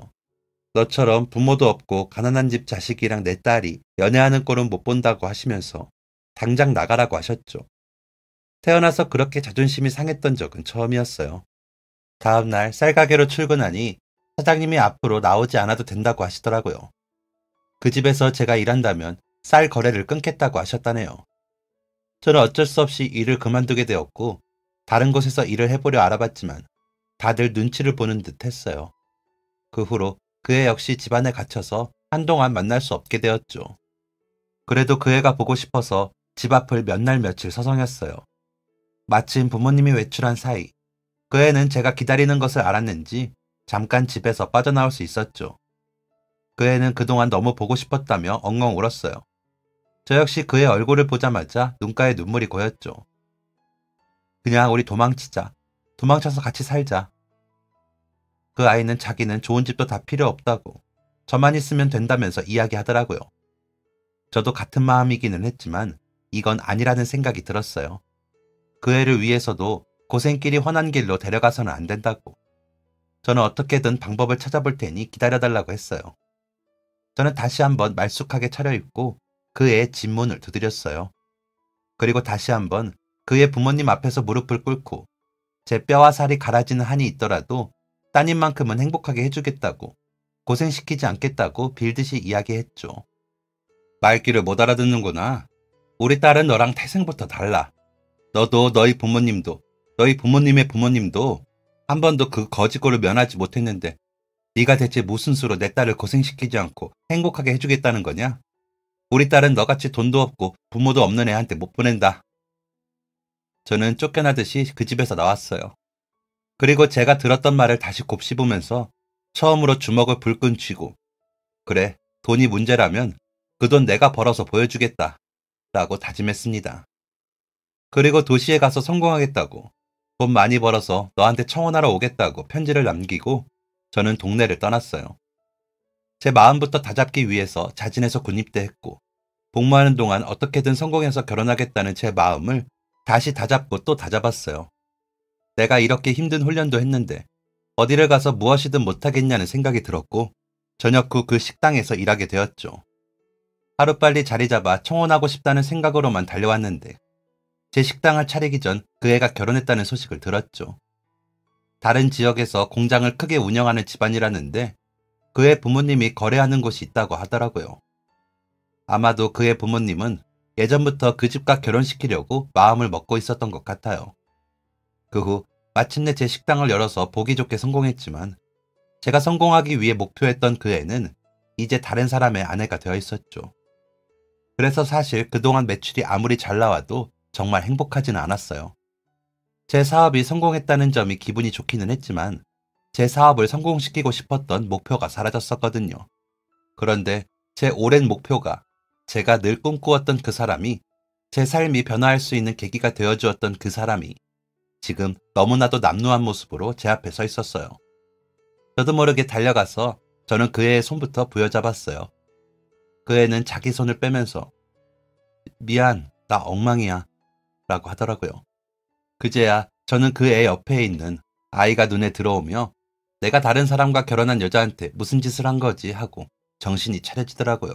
너처럼 부모도 없고 가난한 집 자식이랑 내 딸이 연애하는 꼴은 못 본다고 하시면서 당장 나가라고 하셨죠. 태어나서 그렇게 자존심이 상했던 적은 처음이었어요. 다음 날 쌀가게로 출근하니 사장님이 앞으로 나오지 않아도 된다고 하시더라고요. 그 집에서 제가 일한다면 쌀 거래를 끊겠다고 하셨다네요. 저는 어쩔 수 없이 일을 그만두게 되었고 다른 곳에서 일을 해보려 알아봤지만 다들 눈치를 보는 듯 했어요. 그 후로 그 애 역시 집안에 갇혀서 한동안 만날 수 없게 되었죠. 그래도 그 애가 보고 싶어서 집 앞을 몇 날 며칠 서성였어요. 마침 부모님이 외출한 사이 그 애는 제가 기다리는 것을 알았는지 잠깐 집에서 빠져나올 수 있었죠. 그 애는 그동안 너무 보고 싶었다며 엉엉 울었어요. 저 역시 그의 얼굴을 보자마자 눈가에 눈물이 고였죠. 그냥 우리 도망치자. 도망쳐서 같이 살자. 그 아이는 자기는 좋은 집도 다 필요 없다고 저만 있으면 된다면서 이야기하더라고요. 저도 같은 마음이기는 했지만 이건 아니라는 생각이 들었어요. 그 애를 위해서도 고생길이 훤한 길로 데려가서는 안 된다고. 저는 어떻게든 방법을 찾아볼 테니 기다려달라고 했어요. 저는 다시 한번 말쑥하게 차려입고 그의 집 문을 두드렸어요. 그리고 다시 한번 그의 부모님 앞에서 무릎을 꿇고 제 뼈와 살이 갈아지는 한이 있더라도 따님만큼은 행복하게 해주겠다고 고생시키지 않겠다고 빌듯이 이야기했죠. 말귀를 못 알아듣는구나. 우리 딸은 너랑 태생부터 달라. 너도 너희 부모님도 너희 부모님의 부모님도 한 번도 그 거지꼴을 면하지 못했는데 네가 대체 무슨 수로 내 딸을 고생시키지 않고 행복하게 해주겠다는 거냐? 우리 딸은 너같이 돈도 없고 부모도 없는 애한테 못 보낸다. 저는 쫓겨나듯이 그 집에서 나왔어요. 그리고 제가 들었던 말을 다시 곱씹으면서 처음으로 주먹을 불끈 쥐고 그래, 돈이 문제라면 그 돈 내가 벌어서 보여주겠다 라고 다짐했습니다. 그리고 도시에 가서 성공하겠다고 돈 많이 벌어서 너한테 청혼하러 오겠다고 편지를 남기고 저는 동네를 떠났어요. 제 마음부터 다잡기 위해서 자진해서 군입대했고 복무하는 동안 어떻게든 성공해서 결혼하겠다는 제 마음을 다시 다잡고 또 다잡았어요. 내가 이렇게 힘든 훈련도 했는데 어디를 가서 무엇이든 못하겠냐는 생각이 들었고 저녁 후 그 식당에서 일하게 되었죠. 하루빨리 자리 잡아 청혼하고 싶다는 생각으로만 달려왔는데 제 식당을 차리기 전 그 애가 결혼했다는 소식을 들었죠. 다른 지역에서 공장을 크게 운영하는 집안이라는데 그의 부모님이 거래하는 곳이 있다고 하더라고요. 아마도 그의 부모님은 예전부터 그 집과 결혼시키려고 마음을 먹고 있었던 것 같아요. 그 후 마침내 제 식당을 열어서 보기 좋게 성공했지만 제가 성공하기 위해 목표했던 그 애는 이제 다른 사람의 아내가 되어 있었죠. 그래서 사실 그동안 매출이 아무리 잘 나와도 정말 행복하지는 않았어요. 제 사업이 성공했다는 점이 기분이 좋기는 했지만 제 사업을 성공시키고 싶었던 목표가 사라졌었거든요. 그런데 제 오랜 목표가, 제가 늘 꿈꾸었던 그 사람이, 제 삶이 변화할 수 있는 계기가 되어주었던 그 사람이 지금 너무나도 남루한 모습으로 제 앞에 서 있었어요. 저도 모르게 달려가서 저는 그 애의 손부터 부여잡았어요. 그 애는 자기 손을 빼면서 미안, 나 엉망이야 라고 하더라고요. 그제야 저는 그 애 옆에 있는 아이가 눈에 들어오며 내가 다른 사람과 결혼한 여자한테 무슨 짓을 한 거지 하고 정신이 차려지더라고요.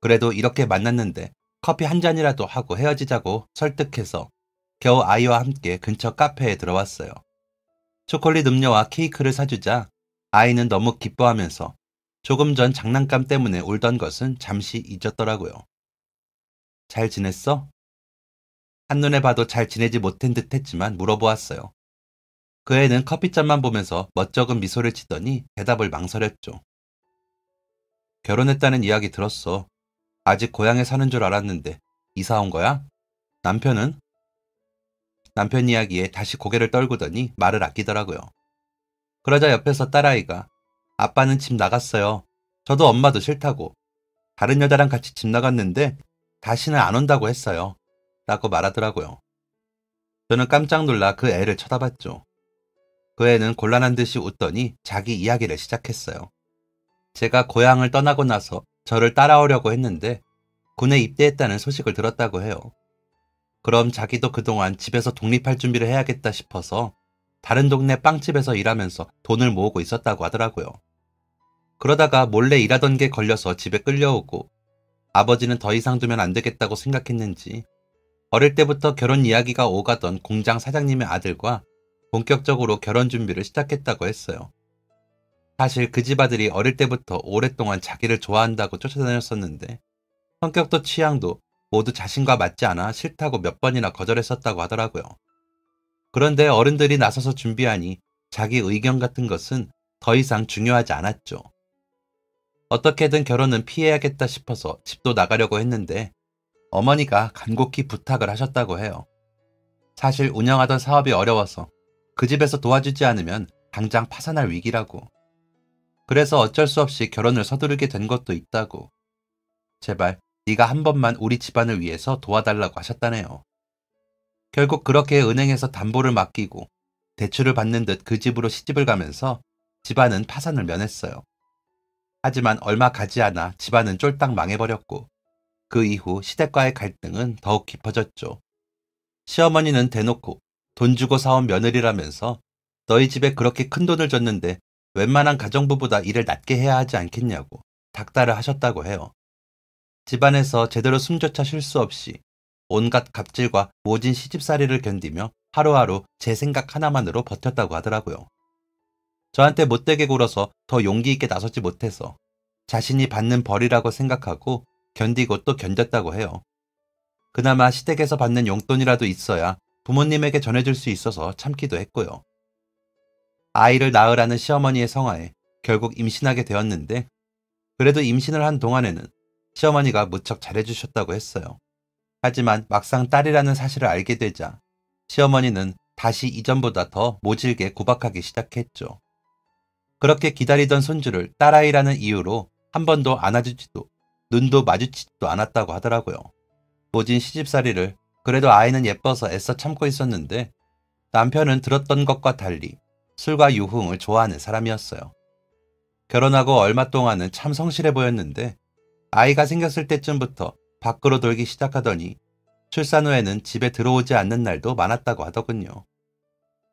그래도 이렇게 만났는데 커피 한 잔이라도 하고 헤어지자고 설득해서 겨우 아이와 함께 근처 카페에 들어왔어요. 초콜릿 음료와 케이크를 사주자 아이는 너무 기뻐하면서 조금 전 장난감 때문에 울던 것은 잠시 잊었더라고요. 잘 지냈어? 한눈에 봐도 잘 지내지 못한 듯 했지만 물어보았어요. 그 애는 커피잔만 보면서 멋쩍은 미소를 짓더니 대답을 망설였죠. 결혼했다는 이야기 들었어. 아직 고향에 사는 줄 알았는데 이사 온 거야? 남편은? 남편 이야기에 다시 고개를 떨구더니 말을 아끼더라고요. 그러자 옆에서 딸아이가 아빠는 집 나갔어요. 저도 엄마도 싫다고. 다른 여자랑 같이 집 나갔는데 다시는 안 온다고 했어요. 라고 말하더라고요. 저는 깜짝 놀라 그 애를 쳐다봤죠. 그 애는 곤란한 듯이 웃더니 자기 이야기를 시작했어요. 제가 고향을 떠나고 나서 저를 따라오려고 했는데 군에 입대했다는 소식을 들었다고 해요. 그럼 자기도 그동안 집에서 독립할 준비를 해야겠다 싶어서 다른 동네 빵집에서 일하면서 돈을 모으고 있었다고 하더라고요. 그러다가 몰래 일하던 게 걸려서 집에 끌려오고 아버지는 더 이상 두면 안 되겠다고 생각했는지 어릴 때부터 결혼 이야기가 오가던 공장 사장님의 아들과 본격적으로 결혼 준비를 시작했다고 했어요. 사실 그 집 아들이 어릴 때부터 오랫동안 자기를 좋아한다고 쫓아다녔었는데 성격도 취향도 모두 자신과 맞지 않아 싫다고 몇 번이나 거절했었다고 하더라고요. 그런데 어른들이 나서서 준비하니 자기 의견 같은 것은 더 이상 중요하지 않았죠. 어떻게든 결혼은 피해야겠다 싶어서 집도 나가려고 했는데 어머니가 간곡히 부탁을 하셨다고 해요. 사실 운영하던 사업이 어려워서 그 집에서 도와주지 않으면 당장 파산할 위기라고. 그래서 어쩔 수 없이 결혼을 서두르게 된 것도 있다고. 제발 네가 한 번만 우리 집안을 위해서 도와달라고 하셨다네요. 결국 그렇게 은행에서 담보를 맡기고 대출을 받는 듯 그 집으로 시집을 가면서 집안은 파산을 면했어요. 하지만 얼마 가지 않아 집안은 쫄딱 망해버렸고 그 이후 시댁과의 갈등은 더욱 깊어졌죠. 시어머니는 대놓고 돈 주고 사온 며느리라면서 너희 집에 그렇게 큰 돈을 줬는데 웬만한 가정부보다 일을 낮게 해야 하지 않겠냐고 닥달을 하셨다고 해요. 집안에서 제대로 숨조차 쉴 수 없이 온갖 갑질과 모진 시집살이를 견디며 하루하루 제 생각 하나만으로 버텼다고 하더라고요. 저한테 못되게 굴어서 더 용기 있게 나서지 못해서 자신이 받는 벌이라고 생각하고 견디고 또 견뎠다고 해요. 그나마 시댁에서 받는 용돈이라도 있어야 부모님에게 전해줄 수 있어서 참기도 했고요. 아이를 낳으라는 시어머니의 성화에 결국 임신하게 되었는데 그래도 임신을 한 동안에는 시어머니가 무척 잘해주셨다고 했어요. 하지만 막상 딸이라는 사실을 알게 되자 시어머니는 다시 이전보다 더 모질게 구박하기 시작했죠. 그렇게 기다리던 손주를 딸아이라는 이유로 한 번도 안아주지도 눈도 마주치지도 않았다고 하더라고요. 모진 시집살이를 그래도 아이는 예뻐서 애써 참고 있었는데 남편은 들었던 것과 달리 술과 유흥을 좋아하는 사람이었어요. 결혼하고 얼마 동안은 참 성실해 보였는데 아이가 생겼을 때쯤부터 밖으로 돌기 시작하더니 출산 후에는 집에 들어오지 않는 날도 많았다고 하더군요.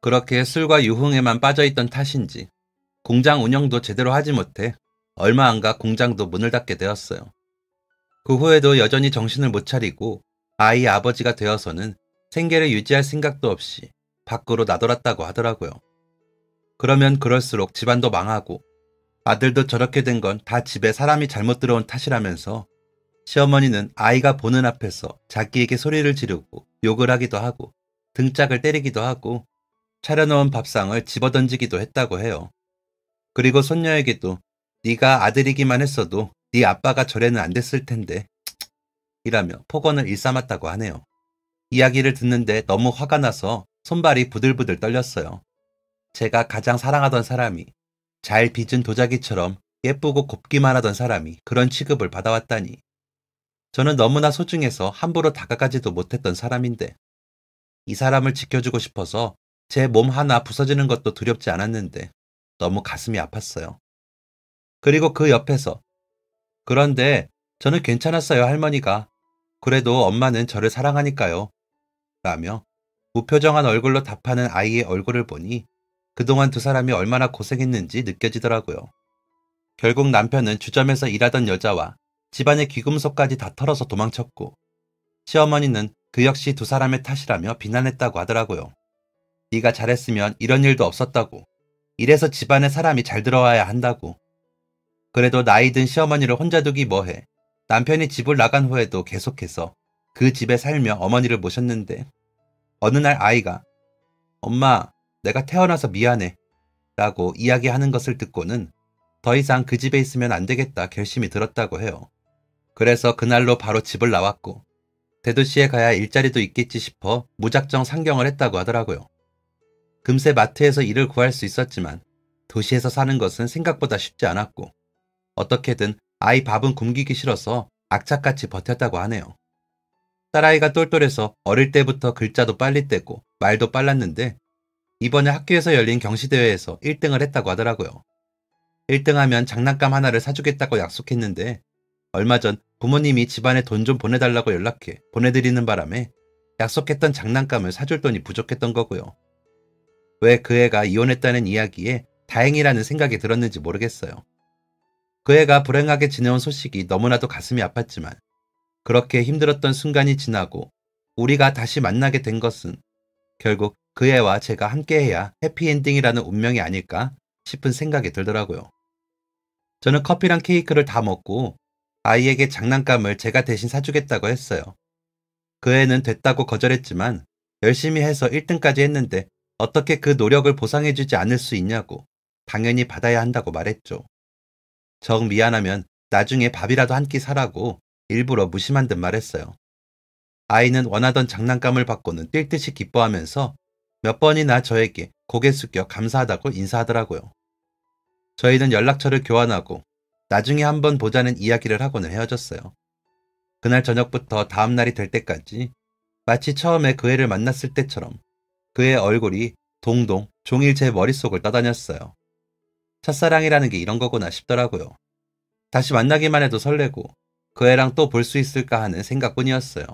그렇게 술과 유흥에만 빠져있던 탓인지 공장 운영도 제대로 하지 못해 얼마 안가 공장도 문을 닫게 되었어요. 그 후에도 여전히 정신을 못 차리고 아이의 아버지가 되어서는 생계를 유지할 생각도 없이 밖으로 나돌았다고 하더라고요. 그러면 그럴수록 집안도 망하고 아들도 저렇게 된 건 다 집에 사람이 잘못 들어온 탓이라면서 시어머니는 아이가 보는 앞에서 자기에게 소리를 지르고 욕을 하기도 하고 등짝을 때리기도 하고 차려놓은 밥상을 집어던지기도 했다고 해요. 그리고 손녀에게도 네가 아들이기만 했어도 네 아빠가 저래는 안 됐을 텐데 이라며 폭언을 일삼았다고 하네요. 이야기를 듣는데 너무 화가 나서 손발이 부들부들 떨렸어요. 제가 가장 사랑하던 사람이, 잘 빚은 도자기처럼 예쁘고 곱기만 하던 사람이 그런 취급을 받아왔다니. 저는 너무나 소중해서 함부로 다가가지도 못했던 사람인데 이 사람을 지켜주고 싶어서 제 몸 하나 부서지는 것도 두렵지 않았는데 너무 가슴이 아팠어요. 그리고 그 옆에서 그런데 저는 괜찮았어요, 할머니가. 그래도 엄마는 저를 사랑하니까요. 라며 무표정한 얼굴로 답하는 아이의 얼굴을 보니 그동안 두 사람이 얼마나 고생했는지 느껴지더라고요. 결국 남편은 주점에서 일하던 여자와 집안의 귀금속까지 다 털어서 도망쳤고 시어머니는 그 역시 두 사람의 탓이라며 비난했다고 하더라고요. 네가 잘했으면 이런 일도 없었다고. 이래서 집안에 사람이 잘 들어와야 한다고. 그래도 나이 든 시어머니를 혼자 두기 뭐해. 남편이 집을 나간 후에도 계속해서 그 집에 살며 어머니를 모셨는데 어느 날 아이가 엄마, 내가 태어나서 미안해 라고 이야기하는 것을 듣고는 더 이상 그 집에 있으면 안 되겠다 결심이 들었다고 해요. 그래서 그날로 바로 집을 나왔고 대도시에 가야 일자리도 있겠지 싶어 무작정 상경을 했다고 하더라고요. 금세 마트에서 일을 구할 수 있었지만 도시에서 사는 것은 생각보다 쉽지 않았고 어떻게든 아이 밥은 굶기기 싫어서 악착같이 버텼다고 하네요. 딸아이가 똘똘해서 어릴 때부터 글자도 빨리 떼고 말도 빨랐는데 이번에 학교에서 열린 경시대회에서 1등을 했다고 하더라고요. 1등하면 장난감 하나를 사주겠다고 약속했는데 얼마 전 부모님이 집안에 돈 좀 보내달라고 연락해 보내드리는 바람에 약속했던 장난감을 사줄 돈이 부족했던 거고요. 왜 그 애가 이혼했다는 이야기에 다행이라는 생각이 들었는지 모르겠어요. 그 애가 불행하게 지내온 소식이 너무나도 가슴이 아팠지만 그렇게 힘들었던 순간이 지나고 우리가 다시 만나게 된 것은 결국 그 애와 제가 함께해야 해피엔딩이라는 운명이 아닐까 싶은 생각이 들더라고요. 저는 커피랑 케이크를 다 먹고 아이에게 장난감을 제가 대신 사주겠다고 했어요. 그 애는 됐다고 거절했지만 열심히 해서 1등까지 했는데 어떻게 그 노력을 보상해주지 않을 수 있냐고 당연히 받아야 한다고 말했죠. 정 미안하면 나중에 밥이라도 한 끼 사라고 일부러 무심한 듯 말했어요. 아이는 원하던 장난감을 받고는 뛸 듯이 기뻐하면서 몇 번이나 저에게 고개 숙여 감사하다고 인사하더라고요. 저희는 연락처를 교환하고 나중에 한번 보자는 이야기를 하고는 헤어졌어요. 그날 저녁부터 다음 날이 될 때까지 마치 처음에 그 애를 만났을 때처럼 그의 얼굴이 동동 종일 제 머릿속을 떠다녔어요. 첫사랑이라는 게 이런 거구나 싶더라고요. 다시 만나기만 해도 설레고 그 애랑 또 볼 수 있을까 하는 생각뿐이었어요.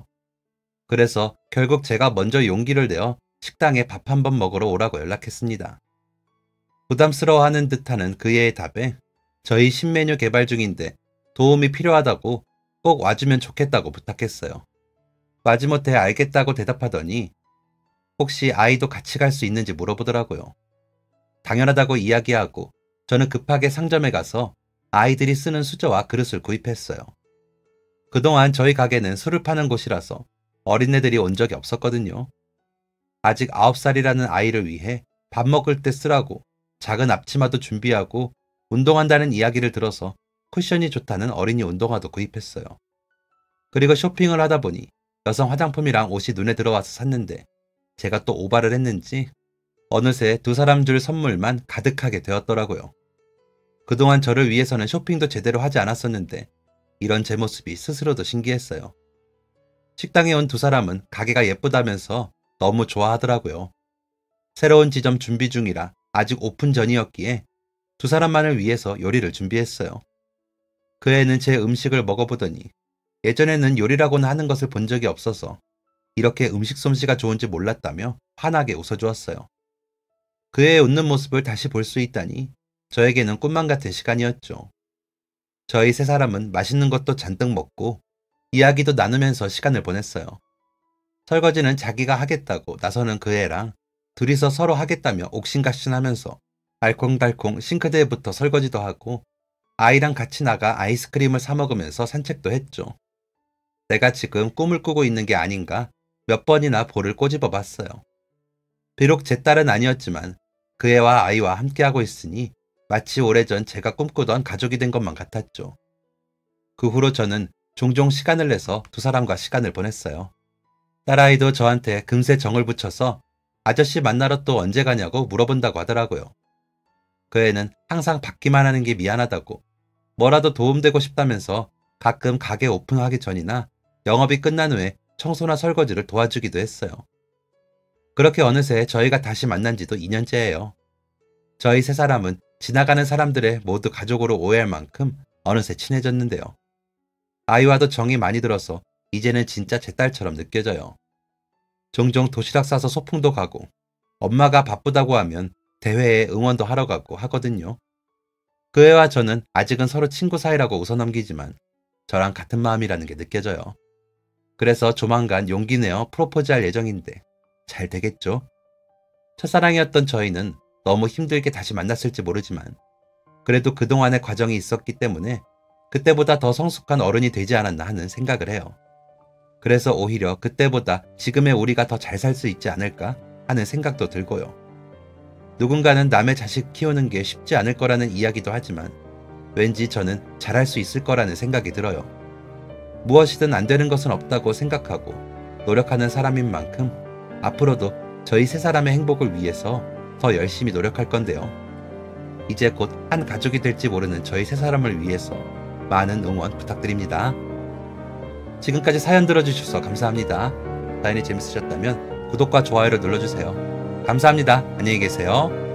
그래서 결국 제가 먼저 용기를 내어 식당에 밥 한 번 먹으러 오라고 연락했습니다. 부담스러워하는 듯하는 그의 답에 저희 신메뉴 개발 중인데 도움이 필요하다고 꼭 와주면 좋겠다고 부탁했어요. 마지못해 알겠다고 대답하더니 혹시 아이도 같이 갈 수 있는지 물어보더라고요. 당연하다고 이야기하고 저는 급하게 상점에 가서 아이들이 쓰는 수저와 그릇을 구입했어요. 그동안 저희 가게는 술을 파는 곳이라서 어린애들이 온 적이 없었거든요. 아직 9살이라는 아이를 위해 밥 먹을 때 쓰라고 작은 앞치마도 준비하고 운동한다는 이야기를 들어서 쿠션이 좋다는 어린이 운동화도 구입했어요. 그리고 쇼핑을 하다 보니 여성 화장품이랑 옷이 눈에 들어와서 샀는데 제가 또 오바를 했는지 어느새 두 사람 줄 선물만 가득하게 되었더라고요. 그동안 저를 위해서는 쇼핑도 제대로 하지 않았었는데 이런 제 모습이 스스로도 신기했어요. 식당에 온 두 사람은 가게가 예쁘다면서 너무 좋아하더라고요. 새로운 지점 준비 중이라 아직 오픈 전이었기에 두 사람만을 위해서 요리를 준비했어요. 그 애는 제 음식을 먹어보더니 예전에는 요리라고는 하는 것을 본 적이 없어서 이렇게 음식 솜씨가 좋은지 몰랐다며 환하게 웃어주었어요. 그의 웃는 모습을 다시 볼 수 있다니 저에게는 꿈만 같은 시간이었죠. 저희 세 사람은 맛있는 것도 잔뜩 먹고 이야기도 나누면서 시간을 보냈어요. 설거지는 자기가 하겠다고 나서는 그 애랑 둘이서 서로 하겠다며 옥신각신하면서 알콩달콩 싱크대에부터 설거지도 하고 아이랑 같이 나가 아이스크림을 사 먹으면서 산책도 했죠. 내가 지금 꿈을 꾸고 있는 게 아닌가 몇 번이나 볼을 꼬집어 봤어요. 비록 제 딸은 아니었지만 그 애와 아이와 함께하고 있으니 마치 오래전 제가 꿈꾸던 가족이 된 것만 같았죠. 그 후로 저는 종종 시간을 내서 두 사람과 시간을 보냈어요. 딸아이도 저한테 금세 정을 붙여서 아저씨 만나러 또 언제 가냐고 물어본다고 하더라고요. 그 애는 항상 받기만 하는 게 미안하다고 뭐라도 도움되고 싶다면서 가끔 가게 오픈하기 전이나 영업이 끝난 후에 청소나 설거지를 도와주기도 했어요. 그렇게 어느새 저희가 다시 만난 지도 2년째예요. 저희 세 사람은 지나가는 사람들의 모두 가족으로 오해할 만큼 어느새 친해졌는데요. 아이와도 정이 많이 들어서 이제는 진짜 제 딸처럼 느껴져요. 종종 도시락 싸서 소풍도 가고 엄마가 바쁘다고 하면 대회에 응원도 하러 가고 하거든요. 그 애와 저는 아직은 서로 친구 사이라고 웃어넘기지만 저랑 같은 마음이라는 게 느껴져요. 그래서 조만간 용기 내어 프로포즈할 예정인데 잘 되겠죠? 첫사랑이었던 저희는 너무 힘들게 다시 만났을지 모르지만 그래도 그동안의 과정이 있었기 때문에 그때보다 더 성숙한 어른이 되지 않았나 하는 생각을 해요. 그래서 오히려 그때보다 지금의 우리가 더 잘 살 수 있지 않을까 하는 생각도 들고요. 누군가는 남의 자식 키우는 게 쉽지 않을 거라는 이야기도 하지만 왠지 저는 잘할 수 있을 거라는 생각이 들어요. 무엇이든 안 되는 것은 없다고 생각하고 노력하는 사람인 만큼 앞으로도 저희 세 사람의 행복을 위해서 더 열심히 노력할 건데요. 이제 곧 한 가족이 될지 모르는 저희 세 사람을 위해서 많은 응원 부탁드립니다. 지금까지 사연 들어주셔서 감사합니다. 사연이 재밌으셨다면 구독과 좋아요를 눌러주세요. 감사합니다. 안녕히 계세요.